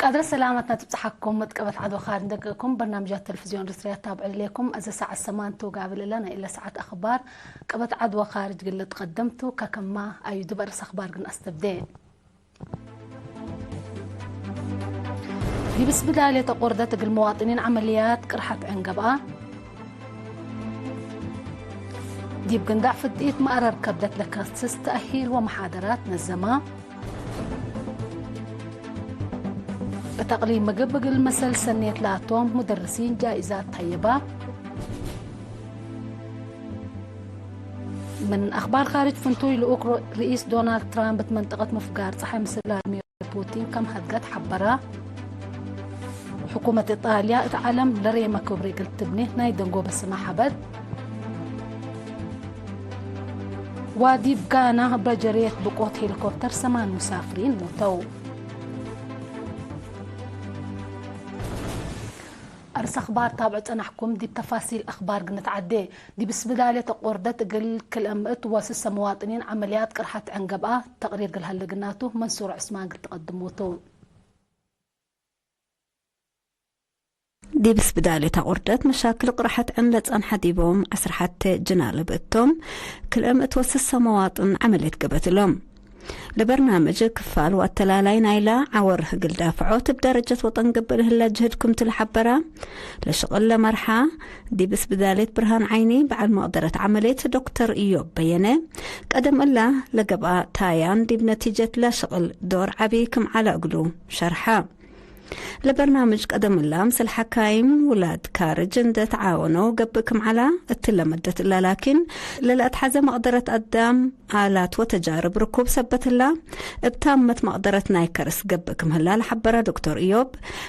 قدر سلامتنا تبصحكم متقبت عدو خارج ندقكم برنامجات تلفزيون رسريات تابع لكم أزا ساعة السمان قابل لنا إلا ساعة أخبار قبت عدو خارج قلت قدمتو ككما أي دبرس أخبار قن أستبدين دي بس بداية قردة المواطنين عمليات قرحة عنقبة دي بقندع في الدقيق مقرر كبدت لك تأهيل ومحاضرات نزمة تقليم مقبق المثل سنة لاتوم مدرسين جائزات طيبة من أخبار خارج فنتوي لأوكرو رئيس دونالد ترامب بمنطقة مفقار صحي مثل فلاديمير بوتين كم هدقت حبرة حكومة إيطاليا تعلم لريما كوبري قلت تبني نايدنقو بالسماحة بد وادي بقانا بجريت بقوت هيليكوبتر 8 مسافرين موتوا أرس أخبار تابعت أنا حكم دي بتفاصيل أخبار قنت عدي دي بس بداية قردة قل كل أمت واسس مواطنين عمليات قرحة عنقبة تقرير قل هاللقناته منصور عثمان قد تقدموته دي بس بداية قردة مشاكل قرحة عنلت أن حديبهم عسر حتى جنال بقتهم كل أمت واسس مواطن عمليات قبت لهم لبرنامج كفال والتلالين إلى عور هقل دافعوت بدرجة وطن قبل هلا جهدكم تلحبرة لشغل لمرحة دي بس بدالة برهان عيني بعد مقدرة عملية دكتور إيوب بيانة قدم الله لقبا تايان دي بنتيجة لا شغل دور عبيكم على قلو شرحة لبرنامج قدم الله مثل حكايم ولاد كارج اند تعاونوا قبكم على التلمدت الله لكن للأتحزة مقدرة قدام آلات وتجارب ركوب سبت الله ابتامت مقدرة نايكرس قبكم هلا لحبرة دكتور إيوب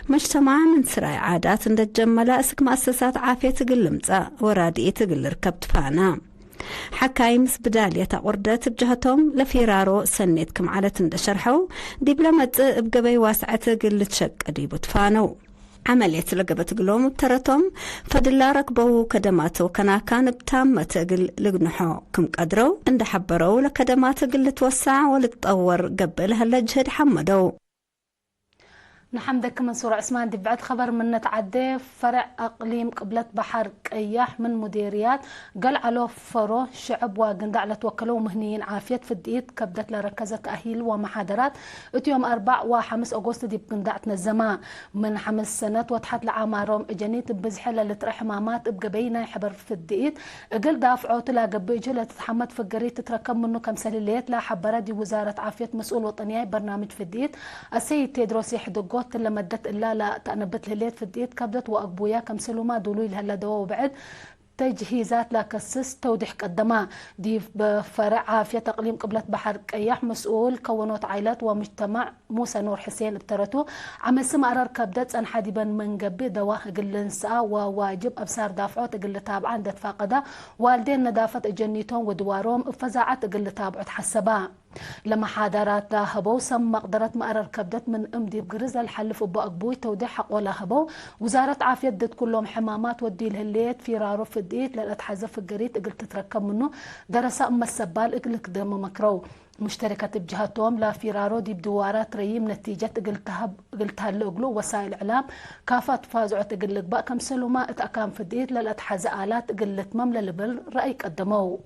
مجتمع من سراي عادات اند الجملة اسك مؤسسات عافية تقل مزا ورادئي تقل ركبت فانا حكايم بدالية قردة بجهتهم لفيرارو سنيتكم على تندشرحوا دي بلمت بقبي واسعة قلت شك دي بتفانو عملية لقبت قلوم بترتهم فدلا ركبوا كدماتو كان بتامة قل لقنحو كم قدروا اند حبروا لكدمات قل توسع ولتطور قبل هلا جهد حمدوا نحمدك منصور عثمان دي بعد خبر من نتعدي فرع أقليم قبلة بحر قياح من مديريات قال على فرو شعب وقندع لتوكلوا مهنيين عافية في الدقيق كبدت لركزة تأهيل ومحاضرات يوم 4 و5 أغسطس دي بقندعتنا الزمان من 5 سنوات وتحت لعمارهم اجانيت بزحلة لترحمامات بقبينا يحبر في الدقيق قل دافعوا تلا قبيجه لتتحمد في القرية تتركب منه كم سليليت لا حبرة دي وزارة عافية مسؤول وطنية برنامج في الدقيق السيد تيدروس يحدقوا اللي مدت إلا لا تنبت لليت في الديت كبدت وأقبويا كم سلوما دولوي لهلا دوا وبعد تجهيزات لكسس توضيح قدما دي بفرع عافية تقليم قبلة بحر قياح مسؤول كونوت عائلات ومجتمع موسى نور حسين ابترتو عمل سم قرار كبدت ان حديبا من قبي دوا قلنسا وواجب ابصار دافعو تقل تابعا دت فاقدا والدين ندافت اجنيتون ودواروم فزاعت تقل تابعو تحسبا لما حاضرات هبو سم مقدرة مقرر كبدت من امدي بقرز الحلف ابو اقبوي توضيح حق ولا هبو وزارة عافية دت كلهم حمامات ودي الهليت في رارو في الديت للاتحزف القريت قلت تتركب منه درس ام السبال اقلك دم مكرو مشتركة بجهتهم لا فيرارو دي بدوارات ريم نتيجة قلتها اللقلو وسائل اعلام كافات فازعوا تقلق بقى كم سلوما اتأكام في الديت للاتحزة آلات قلت مملة لبل رأي قدموا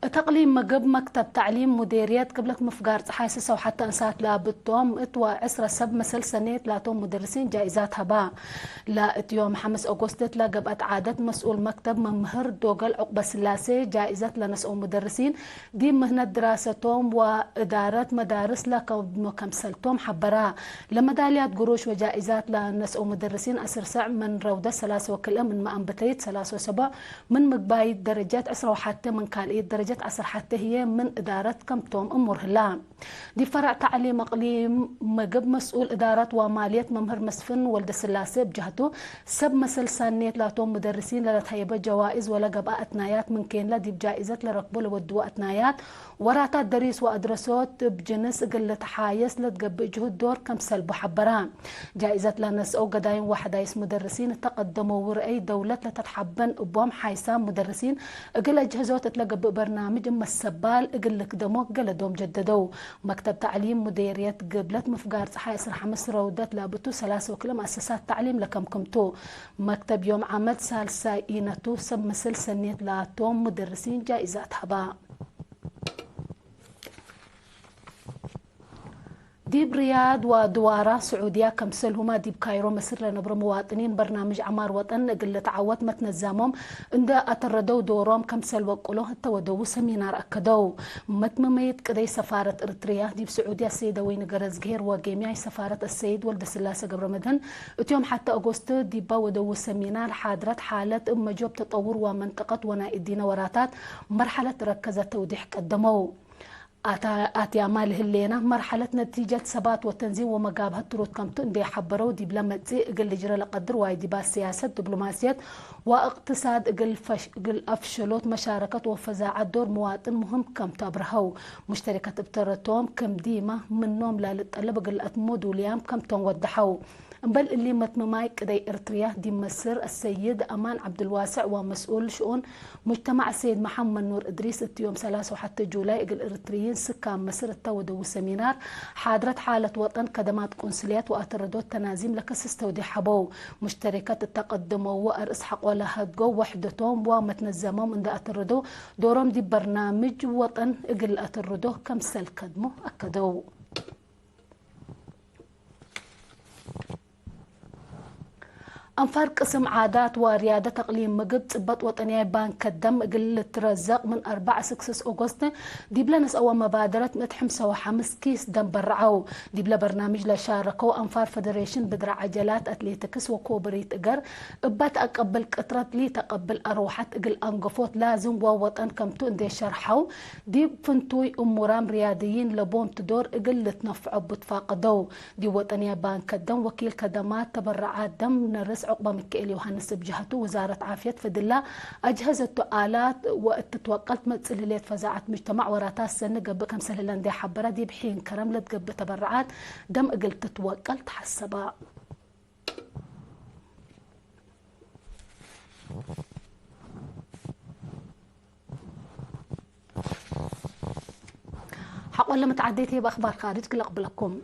تقليم مقب مكتب تعليم مديريات قبلك مفقار حاسسة وحتى انسات لابتهم اتوا عسرة سب مسل سنيت لاتهم مدرسين جائزات هبا لا يوم 5 أغسطس لقبت عادة مسؤول مكتب ممهر دوغل عقبة سلاسي جائزة لنسؤول مدرسين دي مهنة دراستهم وإدارة مدارس كمسلتهم حبرا لمداليات قروش وجائزات لنسؤول مدرسين أسرسع من رودة 3 وكلة من مأم بتريد 3 و7 من مقبايد درجات عسرة وحتى من كالية درجة عصر حتى هي من إدارة كمتوم أمور هلا دي فرع تعليم أقليم مجب مسؤول إدارة ومالية ممهر مسفن ولد سلاسة بجهته سب مسل سانيت لاتوم مدرسين لتهيبة جوائز ولا قباء أتنايات من كين لا دي بجائزة لركبوا لودوا أتنايات وراتات دريس وأدرسوت بجنس قلة حايس لتقبئ جهود دور كمسل بحبران جائزة لناس أو قدايم وحدايس مدرسين تقدموا ورأي دولة لتتحبن أبوام حيسان مدرسين قل أجهزوت تلقى برنامج أما السبال قل قدموا قل دوم جددوا مكتب تعليم مديرية قبلت مفقار صحايا سرحة مصر ودات لابتو 3 وكل مؤسسات تعليم لكم كمتو مكتب يوم عمد سالسا إينتو سب مسل سنيت لاتوم مدرسين جائزات هباء ديب رياض ودوارة سعودية كمسلهما ديب كايرو مصر لنبر مواطنين برنامج عمار وطن قلة تعوت متنزامهم عند أتردو دوروم كمسل وقلوه التودو سمينار أكدو متمميت كدي سفارة إريتريا ديب سعودية السيدة وين قرز غير وجميع سفارة السيد ولد سلاسة قبل رمضان اتيوم حتى أغسطس ديبا ودو سمينار حاضرت حالة مجوب تطور ومنطقة ونائدين وراتات مرحلة ركزة توضيح قدموا آتي أعمال هلينا مرحلة نتيجة ثبات وتنظيم ومقابها التروت كمتو اندي حبروا دي بلا متزي اقل جرى لقدر واي دي باس سياسة دبلوماسيات واقتصاد اقل أفشلوت مشاركة وفزاعة دور مواطن مهم كمتو أبرهو مشتركة ابترتوم كم ديمة منهم لا لتقلب اقل أتمود وليام كمتو ودحو بل اللي متمماي كدي إرتريا دي مصر السيد أمان عبد الواسع ومسؤول شؤون مجتمع السيد محمد نور إدريس اليوم 3 وحتى جولاي الإرتريين سكان مصر التودو والسمينار حاضرت حالة وطن كدمات قنصليات وأتردوت تنازيم لكسس تودي حبو مشتركات التقدم وأرس حق ولا هدقو وحدتهم ومتنزمهم عند أتردو دورهم دي برنامج وطن إقل أتردو كمسل كدمو أكدو أنفار قسم عادات وريادة تقليم مقد صبت وطنية بانك الدم قل ترزق من 4/6 أغسطس ديبلا أو مبادرة متحمسة وحمس كيس دم برعو ديبلا برنامج لشاركو أنفار فدريشن بدرع عجلات أتليتكس وكوبريت إقر إبات أقبل كترات لي تقبل أروحات إقل أنقفوت لازم ووطن كمتو اندي شرحو ديب فنتوي أمورام رياديين لبوم تدور إقل لتنفعو بتفاقدو دي وطنية بانك الدم وكيل كدمات تبرعات دم نرس عقبة مكئل يوحنس بجهته وزارة عافية فدلا أجهزة آلات وتتوقلت متسلليت فزاعة مجتمع وراتات سنة قبل كم سهلان دي حبرة دي بحين كرم لتقبل تبرعات دم قل تتوقلت حسبا حق ولا متعديتي بأخبار خارج كل قبلكم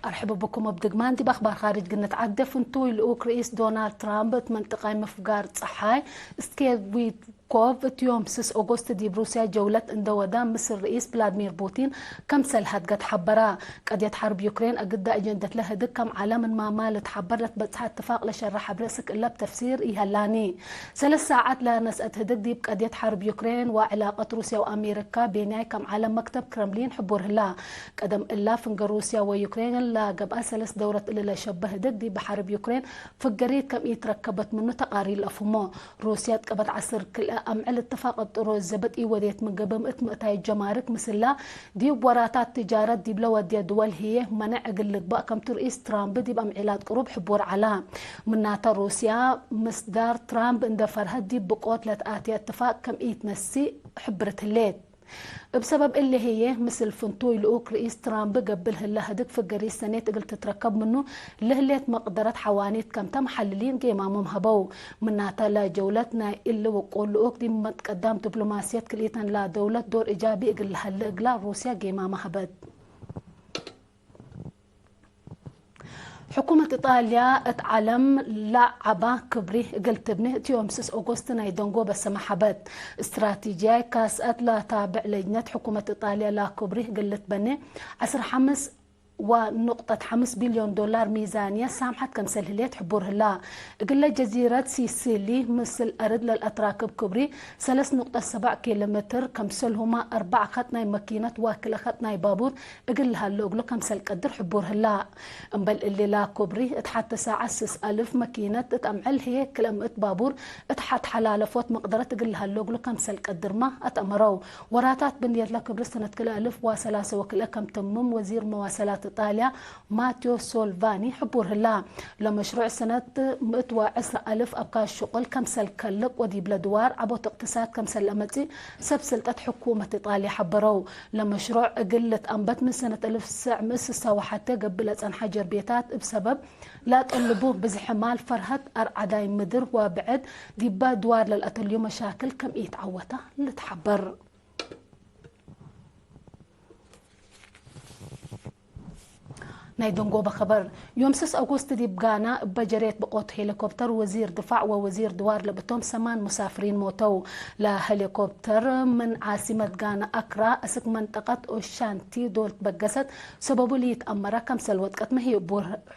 أرحب بكم بدقمان دي بأخبار خارج قلنا تعدى فنتوي لأوك رئيس دونالد ترامب منطقة مفقار صحاي استكيد كوف يوم 6 أغسطس دي بروسيا جولة اندودان مصر الرئيس فلاديمير بوتين كم سلهت قد حبرا قد يتحارب يوكرين أقد أجندة لها دكم على ما مالت حبرت بتسحى اتفاق لشرح برسك إلا بتفسير إيهلاني 3 ساعات لا نسأت هدك دي قد يتحارب يوكرين وعلاقة روسيا وأمريكا بيناي كم على مكتب كرملين حبور هلا قدم إلا فنق روسيا ويوكرين لا قبل 3 دورة إلا شبه هدك دي بحرب يوكرين فقريت كم يتركبت منه تقارير الأفهمو روسيا تقبت عصر كل أمعل اتفاق الطرو الزبط وديت من قبل اتمقتاي الجمارك مثل دي وراتات تجارة دي بلواد دي دول هي منع قلق بقى كم رئيس ترامب دي بأمعلات قروب حبور على مناتا روسيا مصدر ترامب اندفر هدي بقوت لتآتي اتفاق كم يتنسي حبرت الليل بسبب اللي هي مثل فنتوي لأوك رئيس ترامب قبل هلا هدك فقري السنة قلت تتركب منه لهليت مقدرة حوانيت كم تم محللين قيمامهم هبو مناتا لا جولتنا إلا وقول لأوك دي متقدم دبلوماسيات كليتان لا دولة دور إيجابي قل هلا قلا روسيا قيمامها هبد حكومة إيطاليا اتعلم لعبة كبري قلت ابنه يوم 6 أغسطس نايدونغو بس محبت استراتيجية كاسات لا تابع لجنة حكومة إيطاليا لا كبري قلت بني 15 1.5 بليون دولار ميزانية سامحت كمسل هليت حبور هلا قل جزيرة سيسيلي مثل أرد للأتراك بكبري 3.7 كيلومتر كمسل هما 4 خطناي ماكينة واكلة خطناي بابور قل هاللوغلو كمسل قدر حبور هلا امبل اللي لا كبري اتحت ساعة 6000 ماكينة اتأمعل هي كلمة بابور اتحت حلالة فوت مقدرة قل هاللوغلو كمسل قدر ما اتأمرو وراتات بنيت لكبري سنة كلا 1003 وكلا كم تمم وزير مواصلات إيطاليا ماتيو سولفاني حبور هلا لمشروع سنة 110,000 أبقى الشغل كمسل كلب ودي بلدوار عبوت اقتصاد كمسل أمتي سبسلت حكومة إيطاليا حبرو لمشروع قلة أنبت من سنة 1900 وحتى قبلت أن حجر بيتات بسبب لا تقلبوه بزحمال فرهت أرعداي مدر وبعد ديبا دوار للأتليو مشاكل كم يتعوته لتحبر نايدونغو بخبر يوم 6 أغسطس دي بغانا بجريت بقوت هليكوبتر وزير دفاع ووزير دوار لبتهم 8 مسافرين موتوا لهليكوبتر من عاصمة غانا أكرا أسك منطقة أوشانتي دول تبقست سببو لي يتأمرا كم سلوت قد ما هي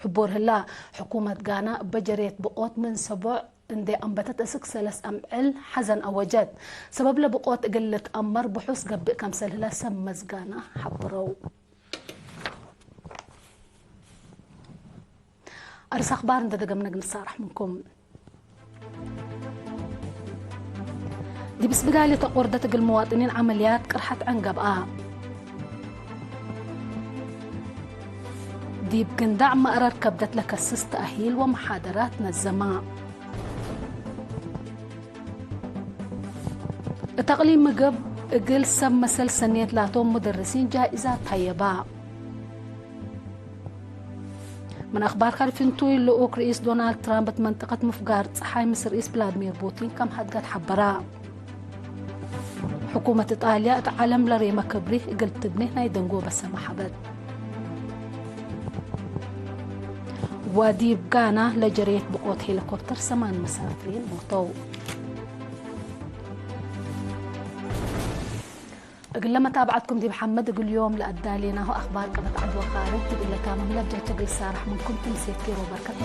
حبور هلا حكومة غانا بجريت بقوت من 7 عندي أنبتت أسك 3 أمعل حزن أوجد سبب لبقوت قلة أمر بحوس قبل كم سلهلا سمز غانا حبرو أرس أخبار انت دقمنا نصارح منكم دي بس بداية تقوردت المواطنين عمليات قرحت عنقب دي بقندع مقرر كبدت لك السس تأهيل ومحاضرات نزماء تقليم مقب اقل سم مسل سنية لاتهم مدرسين جائزات طيبة من أخبار خلفنتوي اللي رئيس دونالد ترامب منطقة مفقار صحاي مصر رئيس فلاديمير بوتين كم حد قد حبرا حكومة إيطاليا تعلم لريما كبري قلت تبني نايدنقو بس ما حبد ودي بقانا لجريت بقوت هليكوبتر 8 مسافرين موتوا أقول لما تابعتكم دي محمد أقول اليوم لأدالينا هو أخبار قبط عدوى خارج تقول لك كامل لبجة تقول سارح منكم تنسيت كيرو بركة